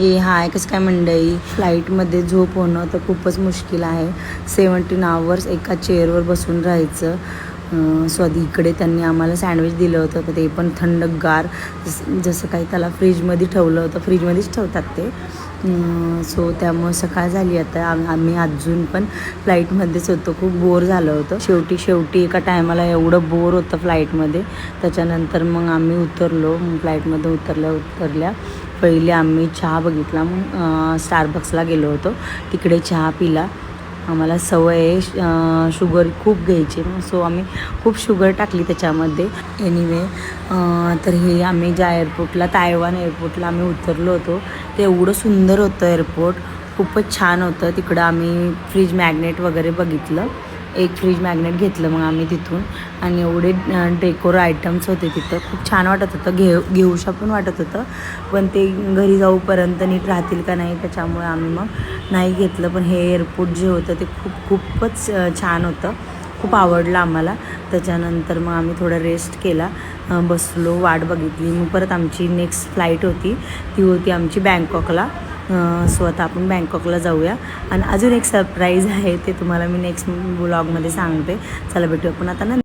हे हाय कसं काय मंडळी, फ्लाईटमध्ये झोप होणं तर खूपच मुश्किल आहे. 17 आवर्स एका चेअरवर बसून राहायचं. सो आधी इकडे त्यांनी आम्हाला सँडविच दिलं होतं, तर ते पण थंडगार, जसं काही त्याला फ्रीजमध्ये ठेवलं होतं, फ्रीजमध्येच ठेवतात ते. सो त्यामुळं सकाळ झाली आता. आम्ही अजून पण फ्लाईटमध्येच होतो. खूप बोर झालं होतं. शेवटी एका टायमाला एवढं बोर होतं फ्लाईटमध्ये. त्याच्यानंतर मग आम्ही उतरलो. फ्लाईटमध्ये उतरल्या पहिले आम्ही चहा बघितला. मग स्टारबक्सला गेलो होतो, तिकडे चहा पिला. आम्हाला सवय आहे शुगर खूप घ्यायची, सो आम्ही खूप शुगर टाकली त्याच्यामध्ये. एनिवे, तर हे आम्ही ज्या एअरपोर्टला, तायवान एअरपोर्टला आम्ही उतरलो होतो, ते एवढं सुंदर होतं एअरपोर्ट, खूपच छान होतं. तिकडं आम्ही फ्रीज मॅग्नेट वगैरे बघितलं. एक फ्रीज मॅग्नेट घेतलं मग आम्ही तिथून, आणि एवढे डेकोर आयटम्स होते तिथं. खूप छान वाटत होतं, घेऊशा पण वाटत होतं, पण ते घरी जाऊपर्यंत नीट राहतील का नाही त्याच्यामुळे आम्ही मग नाही घेतलं. पण हे एअरपोर्ट जे होतं ते खूपच छान होतं, खूप आवडलं आम्हाला. त्याच्यानंतर मग आम्ही थोडा रेस्ट केला, बसलो, वाट बघितली. मग परत आमची नेक्स्ट फ्लाईट होती, ती होती आमची बँकॉकला. सो आता आपण बँकॉकला जाऊया. आणि अजून एक सरप्राईज आहे, ते तुम्हाला मी नेक्स्ट व्लॉगमध्ये सांगते. चला भेटू आपण आता